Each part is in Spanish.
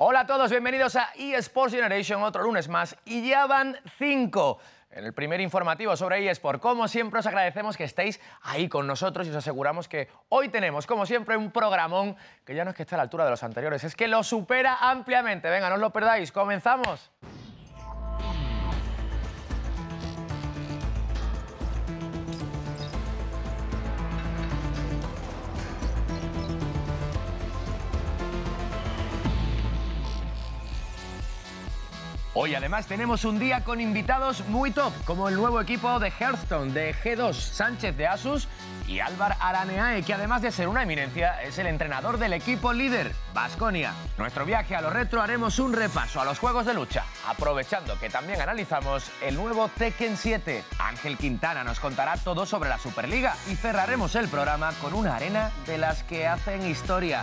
Hola a todos, bienvenidos a eSports Generation, otro lunes más, y ya van 5 en el primer informativo sobre eSports. Como siempre, os agradecemos que estéis ahí con nosotros y os aseguramos que hoy tenemos, como siempre, un programón que ya no es que esté a la altura de los anteriores, es que lo supera ampliamente. Venga, no os lo perdáis, ¡comenzamos! Hoy además tenemos un día con invitados muy top, como el nuevo equipo de Hearthstone de G2, Sánchez de Asus y Álvar Araneae, que además de ser una eminencia, es el entrenador del equipo líder, Baskonia. Nuestro viaje a lo retro haremos un repaso a los juegos de lucha, aprovechando que también analizamos el nuevo Tekken 7. Ángel Quintana nos contará todo sobre la Superliga y cerraremos el programa con una arena de las que hacen historia.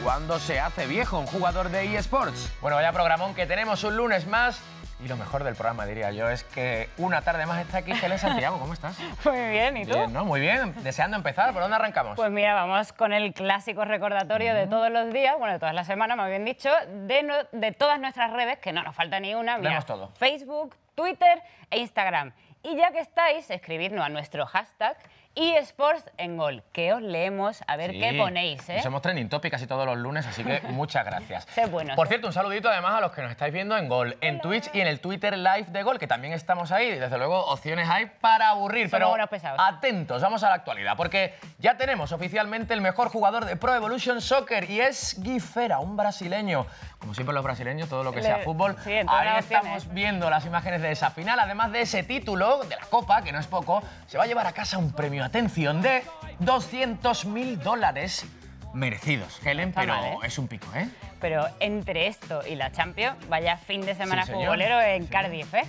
¿Cuándo se hace viejo un jugador de eSports? Bueno, vaya programón que tenemos un lunes más. Y lo mejor del programa, diría yo, es que una tarde más está aquí Helen Santiago. ¿Cómo estás? Muy bien, ¿y tú? Bien, ¿no? Muy bien. Deseando empezar. ¿Por dónde arrancamos? Pues mira, vamos con el clásico recordatorio de todos los días, bueno, de todas las semanas, más bien dicho, de todas nuestras redes, que no nos falta ni una. Mira, vemos todo. Facebook, Twitter e Instagram. Y ya que estáis, escribidnos a nuestro hashtag eSports en Gol, que os leemos a ver qué ponéis, ¿eh? Somos trending topic casi todos los lunes, así que muchas gracias. Sé bueno, Por cierto, un saludito además a los que nos estáis viendo en Gol, en Twitch y en el Twitter Live de Gol, que también estamos ahí. Desde luego, opciones hay para aburrir, Somos pero buenos pesados. Atentos, vamos a la actualidad, porque ya tenemos oficialmente el mejor jugador de Pro Evolution Soccer y es Gui Fera, un brasileño. Como siempre los brasileños, todo lo que sea fútbol, sí, en todas ahí las estamos opciones. viendo las imágenes de esa final. Además de ese título de la Copa, que no es poco, se va a llevar a casa un premio, atención, de $200.000 merecidos. Helen, pero mal, ¿eh? es un pico, ¿eh? Pero entre esto y la Champions, vaya fin de semana Sí, señor. futbolero en Sí. Cardiff, ¿eh?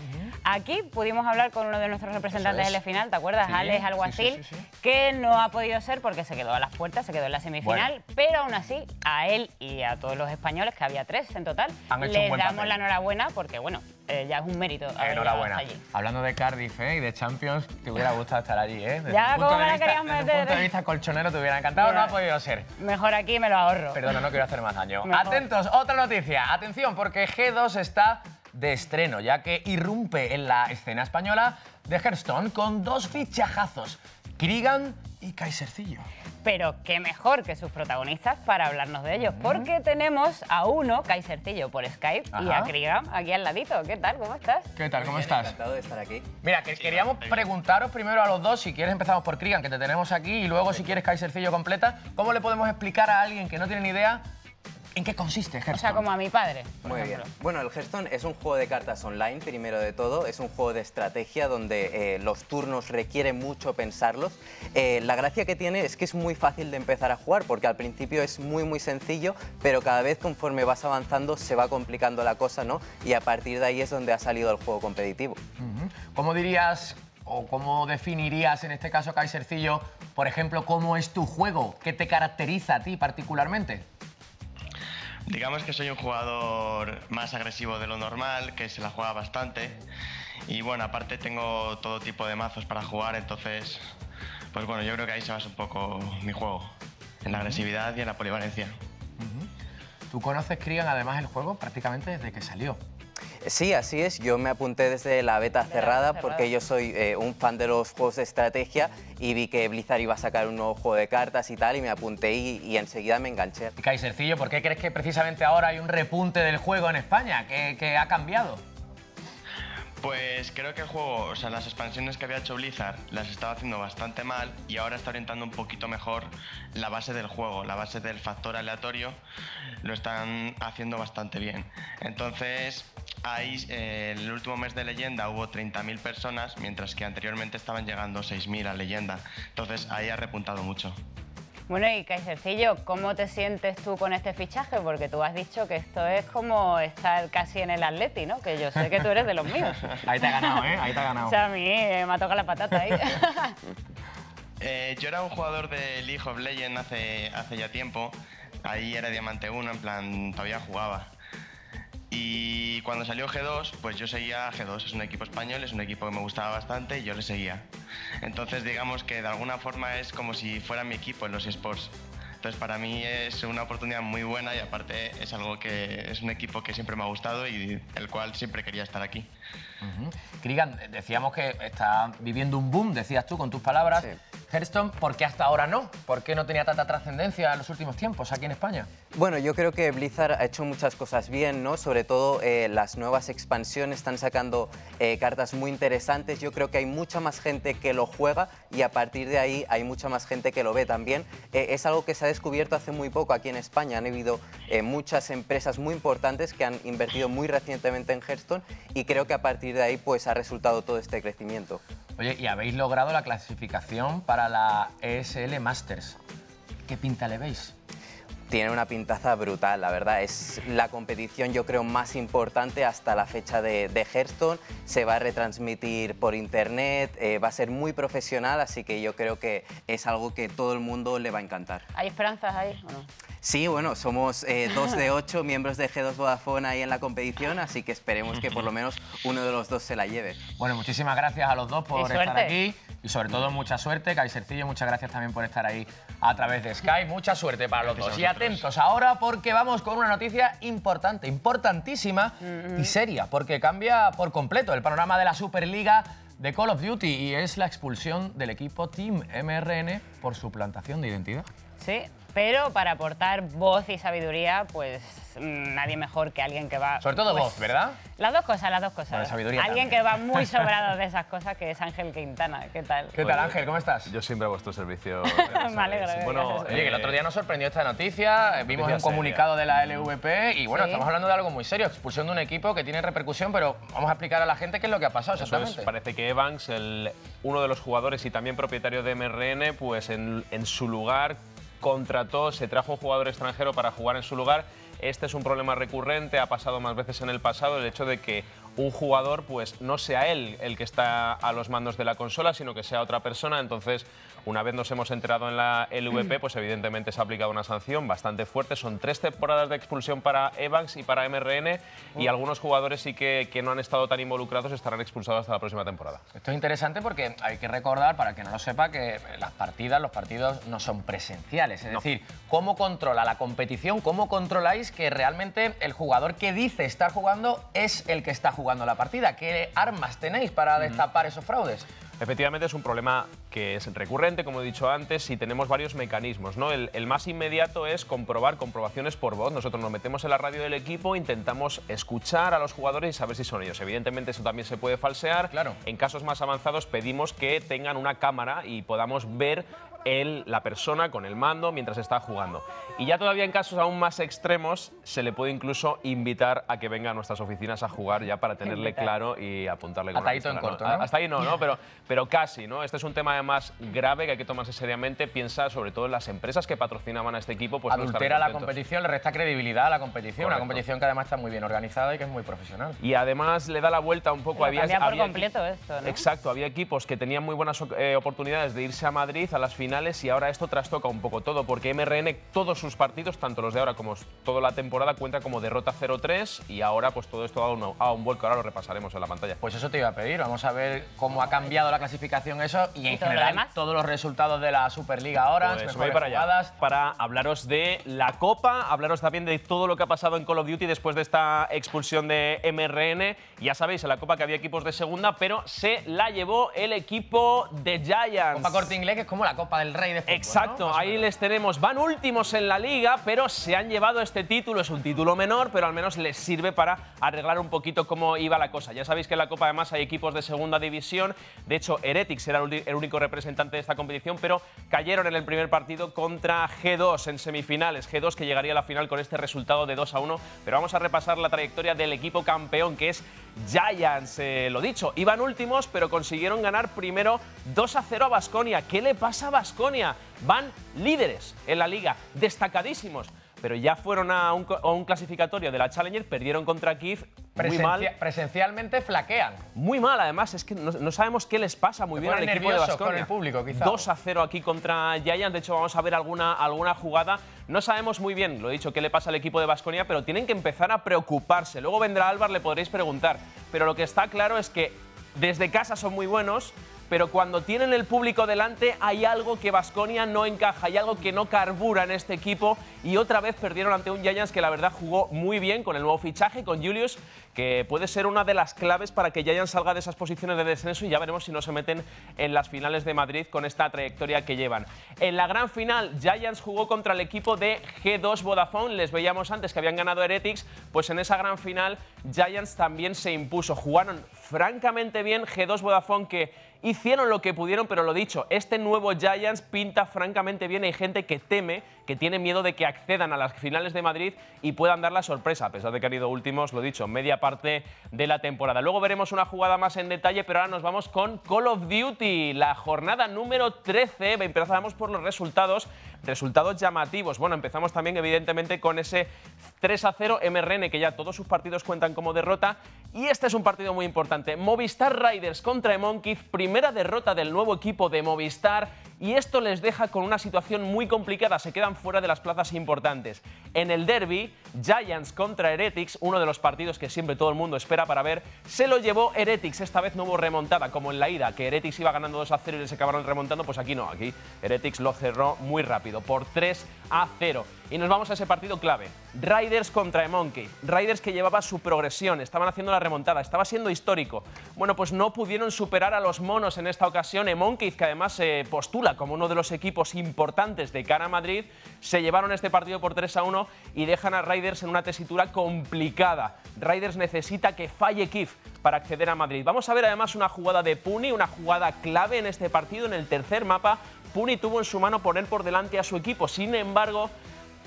Aquí pudimos hablar con uno de nuestros representantes Eso de es. la final, ¿te acuerdas? Sí, Alex Alguacil, sí, sí, sí. que no ha podido ser porque se quedó a las puertas, se quedó en la semifinal, pero aún así, a él y a todos los españoles, que había 3 en total, Han hecho un les buen damos papel. la enhorabuena porque, bueno, ya es un mérito haber Enhorabuena. llegado hasta allí. Hablando de Cardiff y de Champions, te hubiera gustado estar allí, ¿eh? Desde Ya, un punto ¿cómo de me la vista- querías desde un meter? punto de vista colchonero te hubiera encantado, Ya. no ha podido ser. Mejor aquí me lo ahorro. Perdona, no quiero hacer más daño. Mejor. Atentos, otra noticia. Atención, porque G2 está de estreno, ya que irrumpe en la escena española de Hearthstone con 2 fichajazos, Krigan y Kaisercillo. Pero qué mejor que sus protagonistas para hablarnos de ellos, porque tenemos a uno, Kaisercillo, por Skype, y Ajá. a Krigan aquí al ladito. ¿Qué tal? ¿Cómo estás? ¿Qué tal? ¿Cómo Bien, estás? Encantado de estar aquí. Mira, que queríamos preguntaros primero a los dos, si quieres empezamos por Krigan, que te tenemos aquí, y luego si quieres Kaisercillo completa, ¿cómo le podemos explicar a alguien que no tiene ni idea en qué consiste Hearthstone? O sea, como a mi padre, por Muy bien. ejemplo. Bueno, el Hearthstone es un juego de cartas online, primero de todo. Es un juego de estrategia donde los turnos requieren mucho pensarlos. La gracia que tiene es que es muy fácil de empezar a jugar, porque al principio es muy sencillo, pero cada vez conforme vas avanzando se va complicando la cosa, ¿no? Y a partir de ahí es donde ha salido el juego competitivo. Ujú. ¿Cómo dirías o cómo definirías en este caso, Kaisercillo, por ejemplo, cómo es tu juego? ¿Qué te caracteriza a ti particularmente? Digamos que soy un jugador más agresivo de lo normal, que se la juega bastante. Y bueno, aparte tengo todo tipo de mazos para jugar, entonces, pues bueno, yo creo que ahí se basa un poco mi juego, en la agresividad y en la polivalencia. Tú conoces Krigan, además, el juego prácticamente desde que salió. Sí, así es. Yo me apunté desde la beta cerrada porque yo soy un fan de los juegos de estrategia y vi que Blizzard iba a sacar un nuevo juego de cartas y tal, y me apunté y enseguida me enganché. Y Kaisercillo, ¿por qué crees que precisamente ahora hay un repunte del juego en España? ¿Qué ha cambiado? Pues creo que el juego, o sea, las expansiones que había hecho Blizzard las estaba haciendo bastante mal y ahora está orientando un poquito mejor la base del juego, la base del factor aleatorio, lo están haciendo bastante bien. Entonces, ahí el último mes de Leyenda hubo 30.000 personas, mientras que anteriormente estaban llegando 6.000 a Leyenda. Entonces, ahí ha repuntado mucho. Bueno, y Kaisercillo, ¿cómo te sientes tú con este fichaje? Porque tú has dicho que esto es como estar casi en el Atleti, ¿no? Que yo sé que tú eres de los míos. Ahí te ha ganado, ¿eh? Ahí te ha ganado. O sea, a mí me ha tocado la patata ahí. Yo era un jugador de League of Legends hace ya tiempo. Ahí era Diamante 1, en plan, todavía jugaba. Y cuando salió G2, pues yo seguía a G2. Es un equipo español, es un equipo que me gustaba bastante y yo le seguía. Entonces, digamos que de alguna forma es como si fuera mi equipo en los eSports. Entonces para mí es una oportunidad muy buena y aparte es algo que es un equipo que siempre me ha gustado y el cual siempre quería estar aquí. Krigan, decíamos que está viviendo un boom, decías tú con tus palabras. Sí. Hearthstone, ¿por qué hasta ahora no? ¿Por qué no tenía tanta trascendencia en los últimos tiempos aquí en España? Bueno, yo creo que Blizzard ha hecho muchas cosas bien, ¿no? Sobre todo las nuevas expansiones están sacando cartas muy interesantes. Yo creo que hay mucha más gente que lo juega y a partir de ahí hay mucha más gente que lo ve también. Es algo que se ha descubierto hace muy poco aquí en España. Han habido muchas empresas muy importantes que han invertido muy recientemente en Hearthstone y creo que a partir de ahí pues ha resultado todo este crecimiento. Oye, y habéis logrado la clasificación para la ESL Masters. ¿Qué pinta le veis? Tiene una pintaza brutal, la verdad. Es la competición, yo creo, más importante hasta la fecha de Hearthstone. Se va a retransmitir por internet, va a ser muy profesional, así que yo creo que es algo que todo el mundo le va a encantar. ¿Hay esperanzas ahí o no? Sí, bueno, somos 2 de 8 miembros de G2 Vodafone ahí en la competición, así que esperemos que por lo menos uno de los dos se la lleve. Bueno, muchísimas gracias a los dos por Y estar suerte. aquí y sobre todo mucha suerte. Kaisercillo, muchas gracias también por estar ahí a través de Skype. Mucha suerte para los dos. Y atentos ahora porque vamos con una noticia importante, importantísima y seria, porque cambia por completo el panorama de la Superliga de Call of Duty y es la expulsión del equipo Team MRN por suplantación de identidad. Sí, pero para aportar voz y sabiduría, pues nadie mejor que alguien que va... Sobre todo pues, voz, ¿verdad? Las dos cosas, las dos cosas. Bueno, sabiduría Alguien también. que va muy sobrado de esas cosas, que es Ángel Quintana. ¿Qué tal? ¿Qué tal, Ángel? ¿Cómo estás? Yo siempre a vuestro servicio. Me alegro, Bueno, gracias. Oye, que el otro día nos sorprendió esta noticia, vimos Noticia un comunicado de la LVP y bueno, Sí. estamos hablando de algo muy serio, expulsión de un equipo que tiene repercusión, pero vamos a explicar a la gente qué es lo que ha pasado eso exactamente. es, parece que Evans, uno de los jugadores y también propietario de MRN, pues en su lugar contrató, se trajo un jugador extranjero para jugar en su lugar. Este es un problema recurrente, ha pasado más veces en el pasado, el hecho de que un jugador pues no sea él el que está a los mandos de la consola, sino que sea otra persona. Entonces, una vez nos hemos enterado en la LVP, pues evidentemente se ha aplicado una sanción bastante fuerte. Son 3 temporadas de expulsión para Evans y para MRN y algunos jugadores sí que no han estado tan involucrados estarán expulsados hasta la próxima temporada. Esto es interesante porque hay que recordar, para el que no lo sepa, que los partidos no son presenciales. Es decir, ¿cómo controla la competición? ¿Cómo controláis que realmente el jugador que dice estar jugando es el que está jugando la partida? ¿Qué armas tenéis para destapar esos fraudes? Efectivamente es un problema que es recurrente, como he dicho antes, y tenemos varios mecanismos, ¿no? El más inmediato es comprobaciones por voz. Nosotros nos metemos en la radio del equipo, intentamos escuchar a los jugadores y saber si son ellos. Evidentemente eso también se puede falsear. Claro. En casos más avanzados pedimos que tengan una cámara y podamos ver la persona con el mando mientras está jugando. Y ya todavía en casos aún más extremos se le puede incluso invitar a que venga a nuestras oficinas a jugar ya para tenerle claro y apuntarle con Hasta una ahí todo en pistola, corto, ¿no? Hasta ahí no, pero casi, ¿no? Este es un tema además grave que hay que tomarse seriamente. Piensa sobre todo en las empresas que patrocinaban a este equipo. Pues no Adultera estarán la contentos. competición, le resta credibilidad a la competición. Una Correcto. competición que además está muy bien organizada y que es muy profesional. Y además le da la vuelta un poco. Lo cambia por equi- completo esto, ¿no? Exacto, había equipos que tenían muy buenas oportunidades de irse a Madrid a las finales y ahora esto trastoca un poco todo, porque MRN todos sus partidos, tanto los de ahora como toda la temporada, cuenta como derrota 0-3 y ahora pues todo esto ha dado un vuelco. Ahora lo repasaremos en la pantalla. Pues eso te iba a pedir, vamos a ver cómo ha cambiado la clasificación eso y en todo lo general demás? todos los resultados de la Superliga ahora, Pues me voy para allá para hablaros de la Copa, hablaros también de todo lo que ha pasado en Call of Duty después de esta expulsión de MRN. Ya sabéis, en la Copa que había equipos de segunda, pero se la llevó el equipo de Giants. Copa Corte Inglés, que es como la Copa del Rey de fútbol, Exacto, ¿no? Más o ahí menos. les tenemos. Van últimos en la liga, pero se han llevado este título. Es un título menor, pero al menos les sirve para arreglar un poquito cómo iba la cosa. Ya sabéis que en la Copa además hay equipos de segunda división. De hecho, Heretics era el único representante de esta competición, pero cayeron en el primer partido contra G2 en semifinales. G2 que llegaría a la final con este resultado de 2-1. Pero vamos a repasar la trayectoria del equipo campeón, que es Giants. Lo dicho, iban últimos, pero consiguieron ganar primero 2-0 a Baskonia. ¿Qué le pasa a Baskonia? Van líderes en la liga, destacadísimos. Pero ya fueron a un clasificatorio de la Challenger, perdieron contra Kiev muy mal. Presencialmente flaquean. Muy mal, además, es que no sabemos qué les pasa muy Se bien al ponen equipo de nerviosos Baskonia. con el público, quizá. 2-0 aquí contra Giants, de hecho vamos a ver alguna jugada. No sabemos muy bien, lo he dicho, qué le pasa al equipo de Baskonia, pero tienen que empezar a preocuparse. Luego vendrá Álvaro, le podréis preguntar. Pero lo que está claro es que desde casa son muy buenos, pero cuando tienen el público delante hay algo que Baskonia no encaja, hay algo que no carbura en este equipo y otra vez perdieron ante un Giants que la verdad jugó muy bien con el nuevo fichaje, con Julius, que puede ser una de las claves para que Giants salga de esas posiciones de descenso y ya veremos si no se meten en las finales de Madrid con esta trayectoria que llevan. En la gran final, Giants jugó contra el equipo de G2 Vodafone, les veíamos antes que habían ganado Heretics, pues en esa gran final Giants también se impuso, jugaron francamente bien G2 Vodafone que hicieron lo que pudieron, pero lo dicho, este nuevo Giants pinta francamente bien. Hay gente que teme, que tiene miedo de que accedan a las finales de Madrid y puedan dar la sorpresa, a pesar de que han ido últimos, lo dicho, media parte de la temporada. Luego veremos una jugada más en detalle, pero ahora nos vamos con Call of Duty, la jornada número 13. Empezamos por los resultados llamativos. Bueno, empezamos también evidentemente con ese 3-0 MRN, que ya todos sus partidos cuentan como derrota. Y este es un partido muy importante. Movistar Riders contra Monkeys, primera derrota del nuevo equipo de Movistar. Y esto les deja con una situación muy complicada, se quedan fuera de las plazas importantes. En el derby, Giants contra Heretics, uno de los partidos que siempre todo el mundo espera para ver, se lo llevó Heretics. Esta vez no hubo remontada, como en la ida, que Heretics iba ganando 2-0 y les acabaron remontando, pues aquí no, aquí Heretics lo cerró muy rápido, por 3-0. Y nos vamos a ese partido clave, Riders contra Monkey. Riders que llevaba su progresión, estaban haciendo la remontada, estaba siendo histórico. Bueno, pues no pudieron superar a los monos en esta ocasión. Monkey, que además se postula como uno de los equipos importantes de cara a Madrid, se llevaron este partido por 3-1 y dejan a Riders en una tesitura complicada. Riders necesita que falle Kif para acceder a Madrid. Vamos a ver además una jugada de Puni, una jugada clave en este partido. En el tercer mapa, Puni tuvo en su mano poner por delante a su equipo, sin embargo,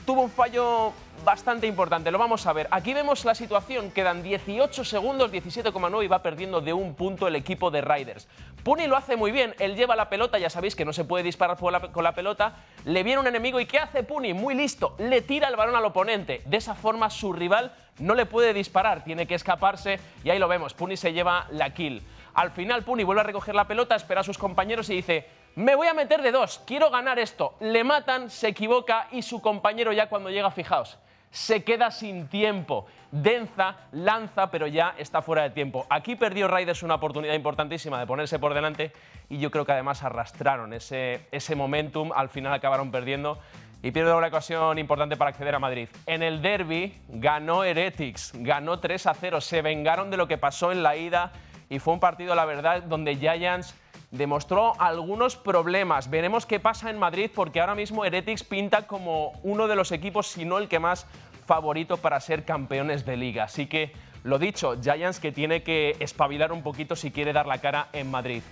tuvo un fallo bastante importante. Lo vamos a ver. Aquí vemos la situación. Quedan 18 segundos, 17,9 y va perdiendo de un punto el equipo de Riders. Puni lo hace muy bien. Él lleva la pelota, ya sabéis que no se puede disparar con la pelota. Le viene un enemigo y ¿qué hace Puni? Muy listo. Le tira el balón al oponente. De esa forma su rival no le puede disparar. Tiene que escaparse y ahí lo vemos. Puni se lleva la kill. Al final Puni vuelve a recoger la pelota, espera a sus compañeros y dice: me voy a meter de dos, quiero ganar esto. Le matan, se equivoca y su compañero ya cuando llega, fijaos, se queda sin tiempo. Denza, lanza, pero ya está fuera de tiempo. Aquí perdió Riders una oportunidad importantísima de ponerse por delante y yo creo que además arrastraron ese momentum, al final acabaron perdiendo y pierden una ocasión importante para acceder a Madrid. En el derby ganó Heretics, ganó 3-0, se vengaron de lo que pasó en la ida y fue un partido, la verdad, donde Giants demostró algunos problemas. Veremos qué pasa en Madrid porque ahora mismo Heretics pinta como uno de los equipos, si no el que más favorito para ser campeones de liga. Así que, lo dicho, Giants que tiene que espabilar un poquito si quiere dar la cara en Madrid.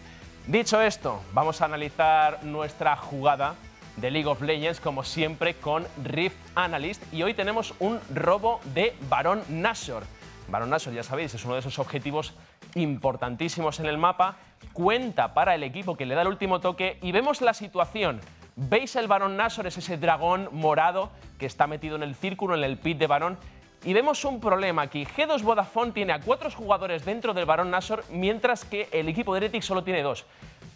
Dicho esto, vamos a analizar nuestra jugada de League of Legends, como siempre, con Rift Analyst. Y hoy tenemos un robo de Baron Nashor. Baron Nashor, ya sabéis, es uno de esos objetivos importantísimos en el mapa. Cuenta para el equipo que le da el último toque y vemos la situación. ¿Veis el Baron Nashor? Es ese dragón morado que está metido en el círculo, en el pit de Baron. Y vemos un problema aquí. G2 Vodafone tiene a 4 jugadores dentro del Baron Nashor, mientras que el equipo de Heretics solo tiene 2.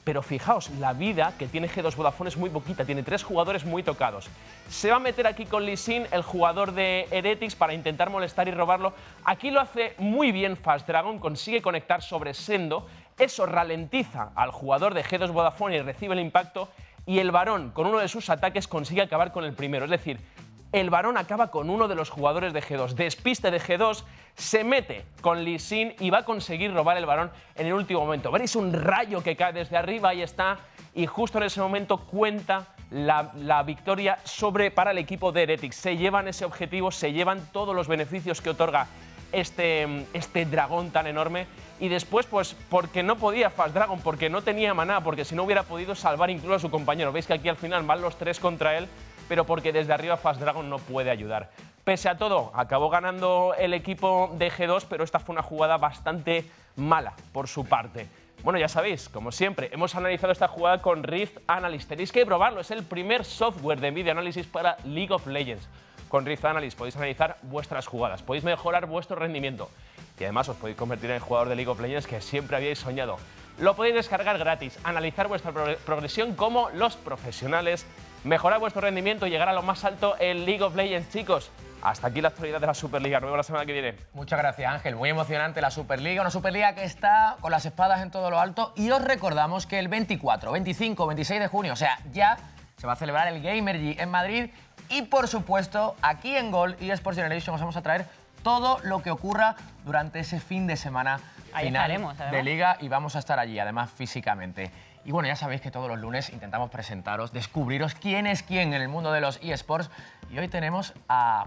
Pero fijaos, la vida que tiene G2 Vodafone es muy poquita, tiene 3 jugadores muy tocados. Se va a meter aquí con Lee Sin, el jugador de Heretics, para intentar molestar y robarlo. Aquí lo hace muy bien Fast Dragon, consigue conectar sobre Sendo. Eso ralentiza al jugador de G2 Vodafone y recibe el impacto. Y el Barón, con uno de sus ataques, consigue acabar con el primero. Es decir, el Barón acaba con uno de los jugadores de G2. Despiste de G2, se mete con Lee Sin y va a conseguir robar el Barón en el último momento. Veréis un rayo que cae desde arriba, ahí está. Y justo en ese momento cuenta la victoria para el equipo de Heretics. Se llevan ese objetivo, se llevan todos los beneficios que otorga este dragón tan enorme. Y después, pues, porque no podía Fast Dragon, porque no tenía maná, porque si no hubiera podido salvar incluso a su compañero. Veis que aquí al final van los 3 contra él, pero porque desde arriba Fast Dragon no puede ayudar. Pese a todo, acabó ganando el equipo de G2, pero esta fue una jugada bastante mala por su parte. Bueno, ya sabéis, como siempre, hemos analizado esta jugada con Rift Analyst. Tenéis que probarlo, es el primer software de Video Analysis para League of Legends. Con Rift Analyst podéis analizar vuestras jugadas, podéis mejorar vuestro rendimiento y además os podéis convertir en el jugador de League of Legends que siempre habíais soñado. Lo podéis descargar gratis, analizar vuestra progresión como los profesionales, mejorar vuestro rendimiento y llegar a lo más alto en League of Legends, chicos. hasta aquí la actualidad de la Superliga. Nos vemos la semana que viene. Muchas gracias, Ángel. Muy emocionante la Superliga, una Superliga que está con las espadas en todo lo alto. Y os recordamos que el 24, 25, 26 de junio, o sea, ya se va a celebrar el Gamergy en Madrid. Y, por supuesto, aquí en GOL y Sports Generation os vamos a traer todo lo que ocurra durante ese fin de semana final de Liga. Y vamos a estar allí, además, físicamente. Y bueno, ya sabéis que todos los lunes intentamos presentaros, descubriros quién es quién en el mundo de los eSports. Y hoy tenemos a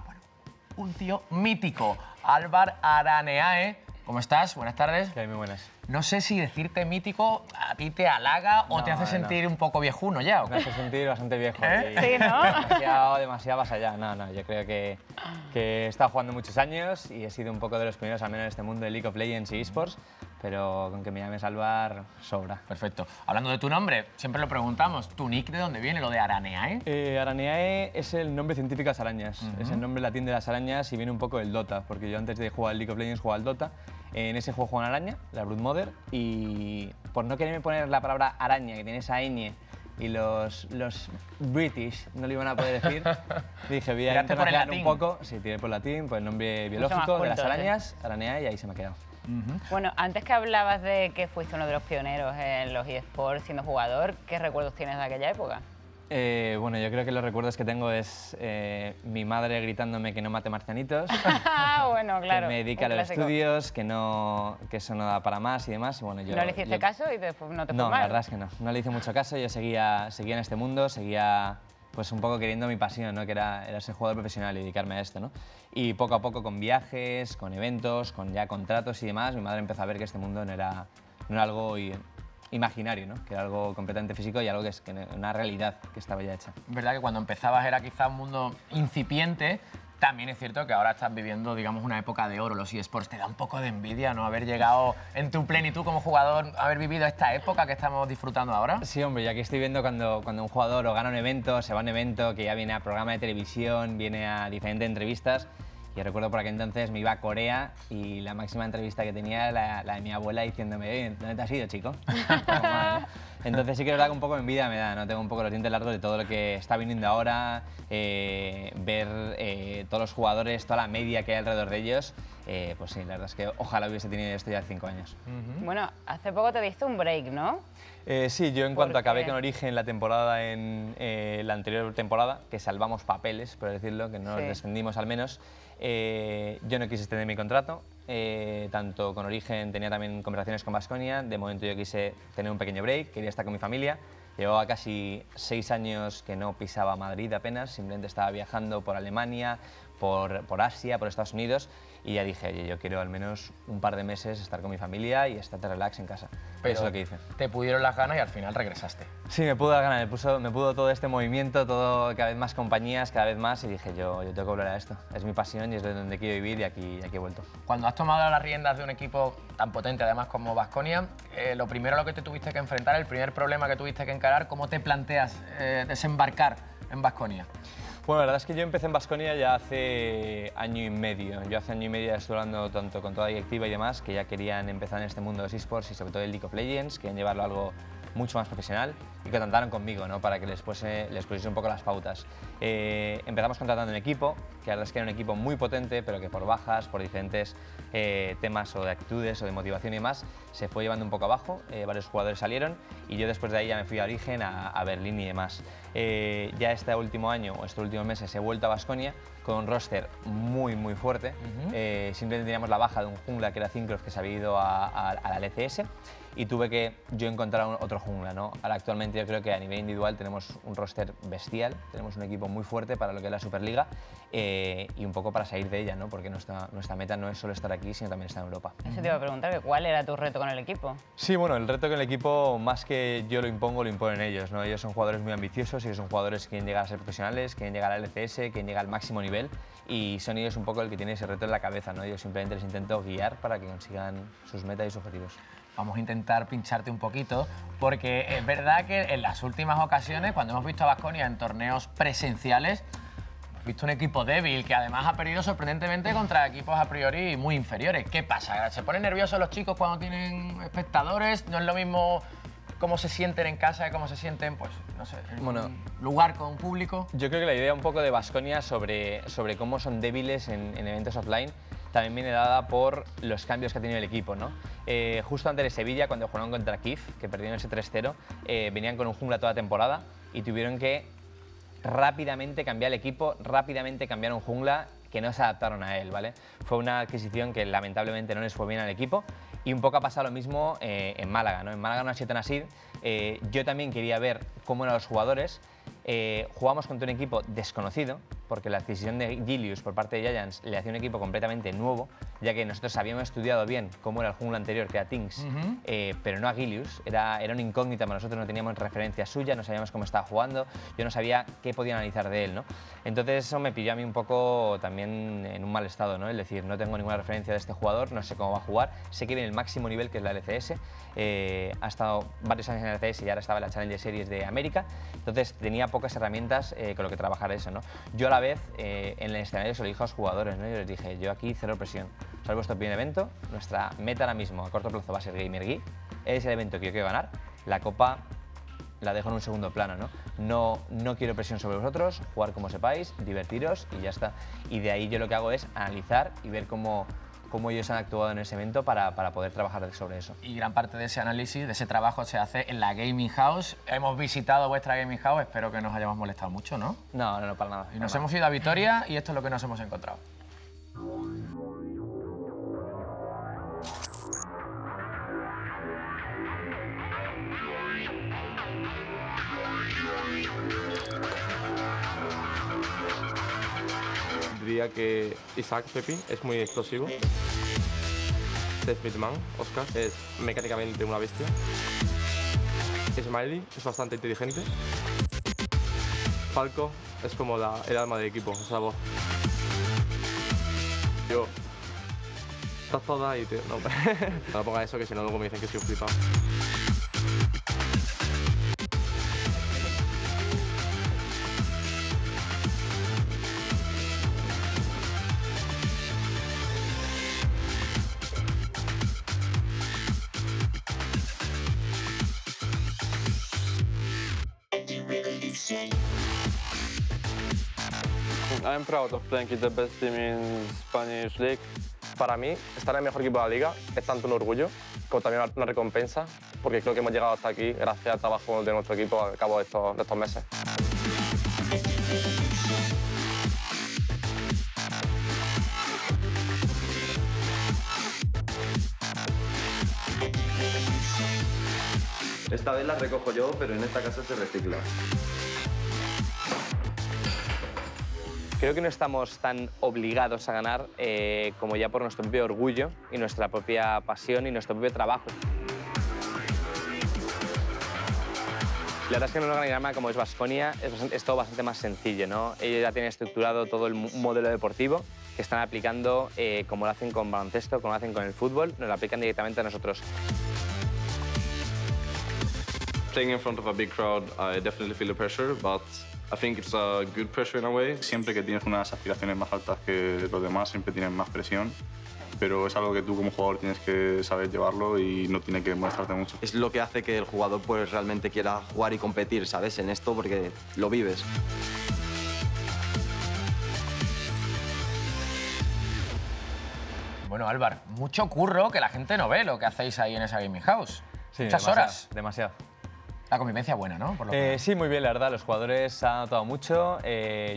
un tío mítico, Álvar Araneae. ¿Cómo estás? Buenas tardes. Muy buenas. No sé si decirte mítico a ti te halaga o te hace sentir un poco viejuno ya. ¿O qué? Me hace sentir bastante viejo. Sí, ¿no? Demasiado más allá. No, yo creo que he estado jugando muchos años y he sido un poco de los primeros, al menos en este mundo de League of Legends y eSports, pero con que me llames Álvar, sobra. Perfecto. Hablando de tu nombre, siempre lo preguntamos, ¿tu nick de dónde viene, lo de Araneae? Araneae es el nombre científico de las arañas, es el nombre latín de las arañas y viene un poco del Dota, porque yo antes de jugar al League of Legends jugaba al Dota. En ese juego juega una araña, la Broodmother, y por no quererme poner la palabra araña, que tiene esa ñ, y los British no lo iban a poder decir, dije, voy a internacionalizar un poco. Sí, tiré por latín, por el nombre biológico de las arañas, Araneae, y ahí se me ha quedado. Bueno, antes que hablabas de que fuiste uno de los pioneros en los eSports siendo jugador, ¿qué recuerdos tienes de aquella época? Bueno, yo creo que los recuerdos que tengo es mi madre gritándome que no mate marcianitos, bueno, claro, que me dedique a los estudios, que eso no da para más y demás. Y bueno, ¿No le hiciste caso y después no te fue mal? No, la verdad es que no. No le hice mucho caso, yo seguía en este mundo, seguía pues un poco queriendo mi pasión, ¿no? Que era ser jugador profesional y dedicarme a esto, ¿no? Y poco a poco con viajes, con eventos, con ya contratos y demás, mi madre empezó a ver que este mundo no era algo imaginario, ¿no? Que era algo completamente físico y algo que es una realidad que estaba ya hecha. Es verdad que cuando empezabas era quizá un mundo incipiente. También es cierto que ahora estás viviendo, digamos, una época de oro, los eSports. Te da un poco de envidia, ¿no? Haber llegado en tu plenitud como jugador, haber vivido esta época que estamos disfrutando ahora. Sí, hombre, ya que estoy viendo cuando un jugador o gana un evento, se va a un evento, que ya viene a programa de televisión, viene a diferentes entrevistas. Yo recuerdo por aquel entonces me iba a Corea y la máxima entrevista que tenía era la de mi abuela diciéndome, ¿dónde te has ido, chico? Mal, ¿no? Entonces sí que es verdad que un poco de envidia me da, ¿no? Tengo un poco los dientes largos de todo lo que está viniendo ahora, ver todos los jugadores, toda la media que hay alrededor de ellos. Pues sí, la verdad es que ojalá hubiese tenido esto ya hace 5 años. Bueno, hace poco te diste un break, ¿no? Sí, yo en cuanto acabé con Origen la temporada la anterior temporada, que salvamos papeles, por decirlo, que no nos descendimos al menos, yo no quise extender mi contrato, tanto con Origen tenía también conversaciones con Baskonia, de momento yo quise tener un pequeño break, quería estar con mi familia. Llevaba casi 6 años que no pisaba Madrid apenas, simplemente estaba viajando por Alemania, por Asia, por Estados Unidos, y ya dije, oye, yo quiero al menos un par de meses estar con mi familia y estar de relax en casa. Pero eso es lo que hice. Te pudieron las ganas y al final regresaste. Sí, me pudo dar ganas, me pudo todo este movimiento, todo cada vez más compañías, cada vez más, y dije, yo tengo que volver a esto. Es mi pasión y es de donde quiero vivir y aquí he vuelto. Cuando has tomado las riendas de un equipo tan potente, además como Baskonia, lo primero a lo que te tuviste que enfrentar, el primer problema que tuviste que encarar, ¿cómo te planteas desembarcar en Baskonia? Bueno, la verdad es que yo empecé en Baskonia ya hace año y medio. Yo hace año y medio estuve hablando tanto con toda la directiva y demás, que ya querían empezar en este mundo de los eSports y sobre todo el League of Legends, querían llevarlo a algo mucho más profesional y que contaron conmigo, ¿no? Para que les pusiese un poco las pautas. Empezamos contratando un equipo, que la verdad es que era un equipo muy potente, pero que por bajas, por diferentes temas o de actitudes o de motivación y demás, se fue llevando un poco abajo, varios jugadores salieron y yo después de ahí ya me fui a Origen, a Berlín y demás. Ya este último año o estos últimos meses he vuelto a Baskonia con un roster muy fuerte. Simplemente teníamos la baja de un jungla que era Cincroft, que se había ido a la LCS, y tuve que yo encontrar otro jungla, ¿no? Ahora actualmente yo creo que a nivel individual tenemos un roster bestial, tenemos un equipo muy fuerte para lo que es la Superliga y un poco para salir de ella, ¿no? Porque nuestra meta no es solo estar aquí, sino también estar en Europa. Eso te iba a preguntar, que ¿cuál era tu reto con el equipo? Sí, bueno, el reto con el equipo, más que yo lo impongo, lo imponen ellos, ¿no? Ellos son jugadores muy ambiciosos, ellos son jugadores que quieren llegar a ser profesionales, quieren llegar al LCS, quieren llegar al máximo nivel, y son ellos un poco el que tiene ese reto en la cabeza, ¿no? Yo simplemente les intento guiar para que consigan sus metas y sus objetivos. Vamos a intentar pincharte un poquito, porque es verdad que en las últimas ocasiones, cuando hemos visto a Baskonia en torneos presenciales, hemos visto un equipo débil que además ha perdido sorprendentemente contra equipos a priori muy inferiores. ¿Qué pasa? ¿Se ponen nerviosos los chicos cuando tienen espectadores? ¿No es lo mismo cómo se sienten en casa y cómo se sienten, pues, no sé, en Bueno, un lugar con público. Yo creo que la idea un poco de Baskonia sobre cómo son débiles en eventos offline también viene dada por los cambios que ha tenido el equipo, ¿no? Justo antes de Sevilla, cuando jugaron contra Kiev, que perdieron ese 3-0, venían con un jungla toda temporada y tuvieron que rápidamente cambiar el equipo, rápidamente cambiar un jungla que no se adaptaron a él, ¿vale? Fue una adquisición que lamentablemente no les fue bien al equipo y un poco ha pasado lo mismo en Málaga, ¿no? En Málaga no ha sido tan así. Yo también quería ver cómo eran los jugadores. Jugamos contra un equipo desconocido, porque la adquisición de Gilius por parte de Giants le hacía un equipo completamente nuevo, ya que nosotros habíamos estudiado bien cómo era el jungla anterior, que era Tinks, pero no a Gilius, era una incógnita para nosotros, no teníamos referencia suya, no sabíamos cómo estaba jugando, yo no sabía qué podía analizar de él, ¿no? Entonces eso me pilló a mí un poco también en un mal estado, ¿no? Es decir, no tengo ninguna referencia de este jugador, no sé cómo va a jugar, sé que viene el máximo nivel, que es la LCS, ha estado varios años en la LCS y ahora estaba en la Challenger Series de América, entonces tenía pocas herramientas con lo que trabajar eso, ¿no? Yo a la vez en el escenario se lo dije a los jugadores, ¿no? Yo les dije, yo aquí cero presión, soy vuestro primer evento, nuestra meta ahora mismo a corto plazo va a ser Gamer Geek, es el evento que yo quiero ganar, la copa la dejo en un segundo plano, ¿no? No quiero presión sobre vosotros, jugar como sepáis, divertiros y ya está. Y de ahí yo lo que hago es analizar y ver cómo ellos han actuado en ese evento para poder trabajar sobre eso. Y gran parte de ese análisis, de ese trabajo, se hace en la Gaming House. Hemos visitado vuestra Gaming House, espero que nos hayamos molestado mucho, ¿no? No, para nada. Y nos hemos ido a Vitoria y esto es lo que nos hemos encontrado. Diría que Isaac Pepi es muy explosivo. Smithman, Oscar, es mecánicamente una bestia. Smiley es bastante inteligente. Falco es como el alma del equipo, es la voz. Yo. Estás toda y no, no ponga eso que si no luego me dicen que soy un flipado. I'm proud of playing with the best team in Spanish League. Para mí, estar en el mejor equipo de la liga es tanto un orgullo como también una recompensa, porque creo que hemos llegado hasta aquí gracias al trabajo de nuestro equipo al cabo de estos meses. Esta vez la recojo yo, pero en esta casa se recicla. Creo que no estamos tan obligados a ganar como ya por nuestro propio orgullo y nuestra propia pasión y nuestro propio trabajo. La verdad es que en un organigrama como es Baskonia es todo bastante más sencillo, ¿no? Ellos ya tienen estructurado todo el modelo deportivo que están aplicando como lo hacen con baloncesto, como lo hacen con el fútbol, nos lo aplican directamente a nosotros. Playing in front of a big crowd, I definitely feel the pressure, but I think it's a good pressure in a way. Siempre que tienes unas aspiraciones más altas que los demás, siempre tienes más presión, pero es algo que tú como jugador tienes que saber llevarlo y no tiene que molestarte mucho. Es lo que hace que el jugador pues realmente quiera jugar y competir, ¿sabes? En esto porque lo vives. Bueno, Álvaro, mucho curro que la gente no ve lo que hacéis ahí en esa Gaming House. Sí, muchas demasiado, horas. Demasiado. La convivencia buena, ¿no? Por lo que... Sí, muy bien, la verdad. Los jugadores han notado mucho.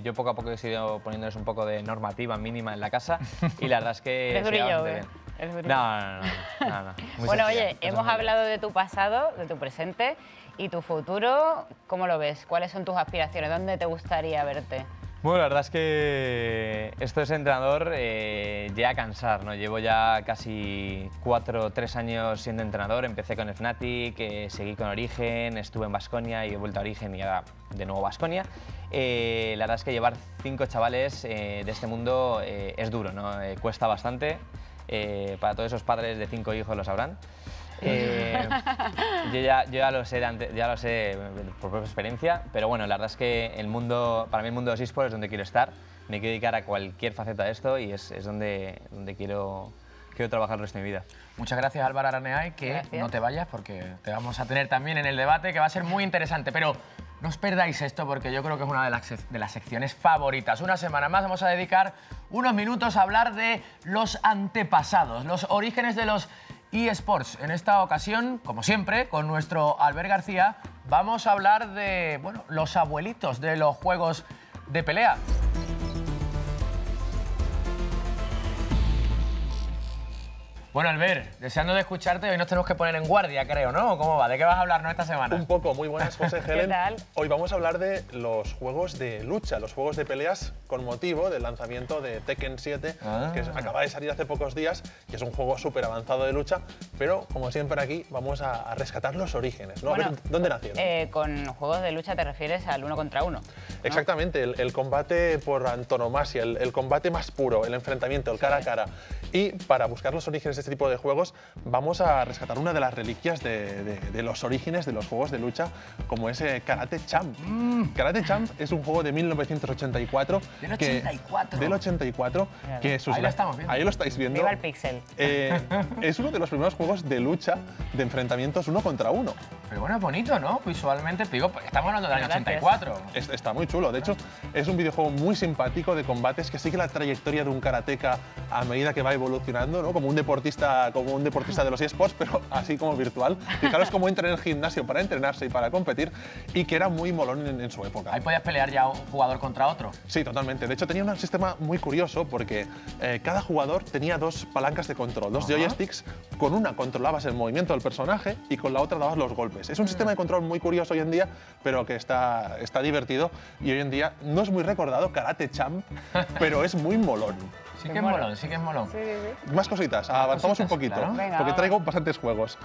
Yo poco a poco he ido poniéndoles un poco de normativa mínima en la casa y la verdad es que... Eres durillo, ¿eh? No. Bueno, oye, hemos hablado de tu pasado, de tu presente y tu futuro. ¿Cómo lo ves? ¿Cuáles son tus aspiraciones? ¿Dónde te gustaría verte? Bueno, la verdad es que esto de ser entrenador llega a cansar, ¿no? Llevo ya casi 3 años siendo entrenador. Empecé con el Fnatic, seguí con Origen, estuve en Baskonia y he vuelto a Origen y ahora de nuevo Baskonia. La verdad es que llevar 5 chavales de este mundo es duro, ¿no? Cuesta bastante. Para todos esos padres de 5 hijos lo sabrán. Yo ya lo sé por propia experiencia, pero bueno, la verdad es que para mí el mundo de los eSports es donde quiero estar. Me quiero dedicar a cualquier faceta de esto y es donde quiero quiero trabajar el resto de mi vida. Muchas gracias, Álvaro Araneay, que no te vayas porque te vamos a tener también en el debate, que va a ser muy interesante. Pero no os perdáis esto porque yo creo que es una de las secciones favoritas. Una semana más vamos a dedicar unos minutos a hablar de los antepasados, los orígenes de los eSports. En esta ocasión, como siempre, con nuestro Albert García, vamos a hablar de los abuelitos de los juegos de pelea. Bueno, Albert, deseando de escucharte, hoy nos tenemos que poner en guardia, creo, ¿no? ¿Cómo va? ¿De qué vas a hablarnos esta semana? Un poco, muy buenas, José Helen. ¿Qué tal? Hoy vamos a hablar de los juegos de lucha, los juegos de peleas con motivo del lanzamiento de Tekken 7, que acaba de salir hace pocos días, que es un juego súper avanzado de lucha, pero como siempre aquí vamos a rescatar los orígenes, ¿no? Bueno, a ver, ¿dónde nacieron? Con juegos de lucha te refieres al 1 contra 1. ¿no? Exactamente, el combate por antonomasia, el combate más puro, el enfrentamiento, el cara a cara. Y para buscar los orígenes de este tipo de juegos, vamos a rescatar una de las reliquias de los orígenes de los juegos de lucha, como es Karate Champ. Karate Champ es un juego de 1984. ¿Del 84? Del 84. Que ahí lo estamos viendo. Ahí lo estáis viendo. Viva el pixel. Es uno de los primeros juegos de lucha de enfrentamientos 1 contra 1. Pero bueno, es bonito, ¿no? Visualmente, te digo, estamos hablando del año 84. Está muy chulo. De hecho, es un videojuego muy simpático de combates que sigue la trayectoria de un karateka a medida que va evolucionando, ¿no? Como un deportista de los eSports, pero así como virtual. Fijaros cómo entra en el gimnasio para entrenarse y para competir, y que era muy molón en su época. Ahí podías pelear ya un jugador contra otro. Sí, totalmente. De hecho, tenía un sistema muy curioso porque cada jugador tenía dos palancas de control, dos joysticks. Con una controlabas el movimiento del personaje y con la otra dabas los golpes. Es un sistema de control muy curioso hoy en día, pero que está divertido, y hoy en día no es muy recordado, Karate Champ, pero es muy molón. Sí que es molón, sí que es molón. Sí. Más cositas, avanzamos un poquito, claro. Venga, porque vamos. traigo bastantes juegos.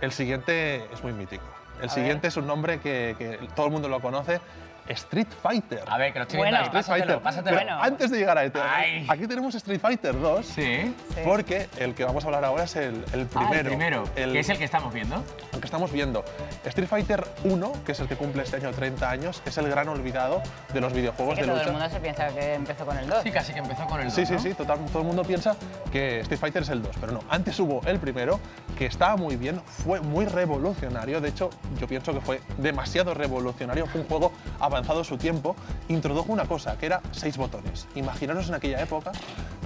El siguiente es muy mítico. El siguiente es un nombre que todo el mundo lo conoce, Street Fighter. A ver, que lo estoy Bueno, viendo ahí. Street Fighter. Pásatelo. Pero Bueno. antes de llegar a este, Ay. aquí tenemos Street Fighter 2, Sí. porque el que vamos a hablar ahora es el primero. El primero, que es el que estamos viendo. Aunque estamos viendo. Street Fighter 1, que es el que cumple este año 30 años, es el gran olvidado de los videojuegos Que de todo lucha. el mundo se piensa que empezó con el 2. Sí, casi que empezó con el 2, Sí, ¿no? sí, todo el mundo piensa que Street Fighter es el 2, pero no. Antes hubo el primero, que estaba muy bien, fue muy revolucionario. De hecho, yo pienso que fue demasiado revolucionario. Fue un juego avanzado su tiempo. Introdujo una cosa, que era 6 botones. Imaginaros en aquella época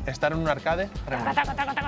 estar en un arcade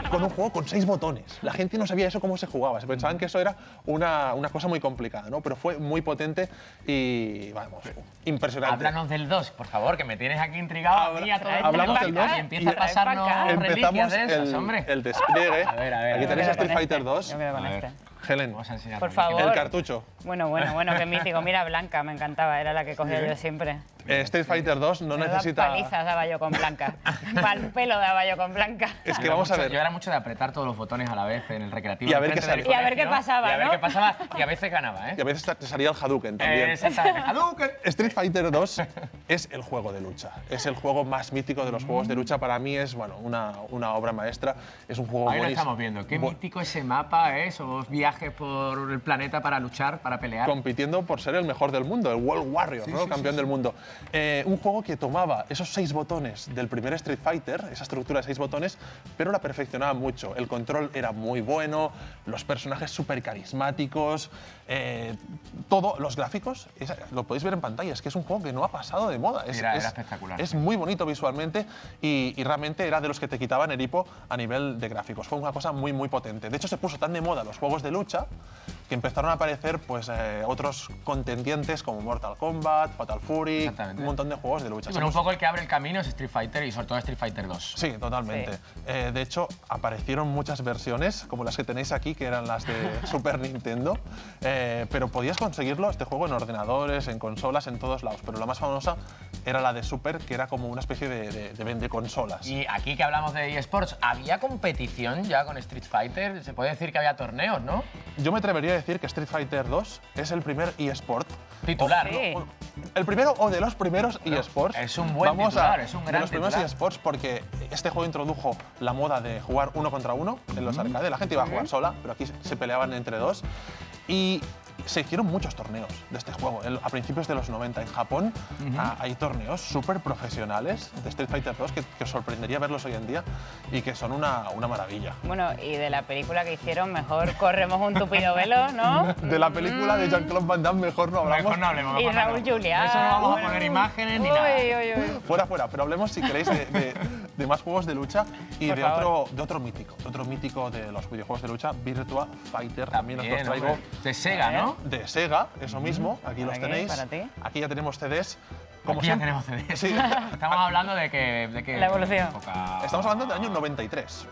con un juego con 6 botones. La gente no sabía eso cómo se jugaba. Se pensaban que eso era una cosa muy complicada, ¿no? Pero fue muy potente y, vamos, impresionante. Háblanos del 2, por favor, que me tienes aquí intrigado. Hablamos del 2 Y empieza a pasarnos reliquias empezamos de esas, hombre. el despliegue. A ver, Aquí Yo tenéis me quedo Street con Fighter este. 2. Yo me quedo con A ver. este. Helen, Vamos a enseñar. Por favor. el cartucho. Bueno, qué mítico. Mira, Blanca, me encantaba, era la que cogía yo siempre. Street Fighter 2 no Menudas necesita... palizas daba yo con Blanca. Pal pelo daba yo con Blanca. Es que vamos a ver. Yo era mucho de apretar todos los botones a la vez en el recreativo. Y a ver qué enfrente del salía. Y a ver qué colegio, pasaba, Y a ver ¿no? qué pasaba, y a veces ganaba, ¿eh? Y a veces te salía el Hadouken también. Exactamente. Hadouken. Street Fighter 2 es el juego de lucha. Es el juego más mítico de los juegos de lucha. Para mí es, bueno, una obra maestra. Es un juego Ahí lo buenísimo. estamos viendo. Qué mítico ese mapa, ¿eh? Esos viajes por el planeta para luchar, para pelear. Compitiendo por ser el mejor del mundo, el World Warrior, ¿no? Campeón del mundo. Un juego que tomaba esos 6 botones del primer Street Fighter, esa estructura de 6 botones, pero la perfeccionaba mucho. El control era muy bueno, los personajes súper carismáticos, los gráficos, lo podéis ver en pantalla, es que es un juego que no ha pasado de moda. Era espectacular. Es muy bonito visualmente y realmente era de los que te quitaban el hipo a nivel de gráficos. Fue una cosa muy, muy potente. De hecho, se puso tan de moda los juegos de lucha que empezaron a aparecer pues, otros contendientes como Mortal Kombat, Fatal Fury, un montón de juegos de lucha. Sí, pero un poco el que abre el camino es Street Fighter y sobre todo Street Fighter 2. Sí, totalmente. Sí. De hecho, aparecieron muchas versiones, como las que tenéis aquí, que eran las de Super Nintendo, pero podías conseguirlo, este juego, en ordenadores, en consolas, en todos lados. Pero la más famosa era la de Super, que era como una especie de vende consolas. Y aquí que hablamos de eSports, ¿había competición ya con Street Fighter? Se puede decir que había torneos, ¿no? Yo me atrevería a decir que Street Fighter 2 es el primer eSport. Titular, Sí. ¿no? El primero o de los primeros eSports. es un buen Vamos titular, a, es un de gran los primeros titular. eSports porque este juego introdujo la moda de jugar 1 contra 1 en los arcades. La gente iba a jugar sola, pero aquí se peleaban entre 2. Y se hicieron muchos torneos de este juego. A principios de los 90 en Japón hay torneos súper profesionales de Street Fighter 2 que os sorprendería verlos hoy en día y que son una maravilla. Bueno, y de la película que hicieron, mejor corremos un tupido velo, ¿no? De la película de Jean-Claude Van Damme mejor no hablamos. Mejor no hablemos. Y Raúl Juliá. Eso no vamos a poner imágenes ni nada. Fuera, pero hablemos, si queréis, de más juegos de lucha y de otro mítico de los videojuegos de lucha, Virtua Fighter. También os los traigo. Hombre. De Sega, ¿no? De Sega, eso mismo. Aquí los tenéis. Para ti. Aquí ya tenemos CDs. Como Aquí ya tenemos CDs. Sí. Estamos hablando de que la evolución. Estamos hablando del año 93.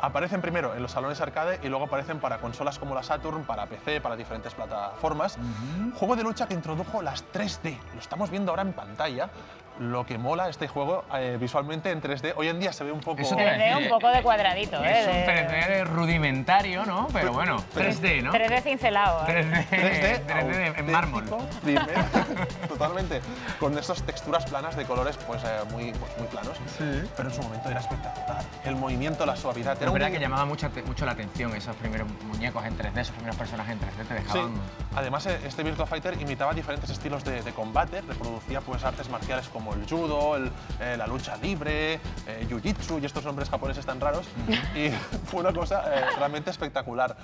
Aparecen primero en los salones arcade y luego aparecen para consolas como la Saturn, para PC, para diferentes plataformas. Juego de lucha que introdujo las 3D. Lo estamos viendo ahora en pantalla. Lo que mola este juego visualmente en 3D. Hoy en día se ve un poco... Se ve un poco de cuadradito, Es un 3D rudimentario, ¿no? Pero bueno, 3D, ¿no? 3D cincelado. 3D en mármol. Totalmente. Con esas texturas planas de colores pues muy planos. Sí. Pero en su momento era espectacular. El movimiento, la suavidad. Es verdad que llamaba mucho la atención esos primeros muñecos en 3D, esos primeros personajes en 3D, te dejaban... Sí. Además, este Virtua Fighter imitaba diferentes estilos de combate, reproducía pues artes marciales como el judo, la lucha libre, jiu-jitsu y estos nombres japoneses tan raros. Y fue una cosa realmente espectacular.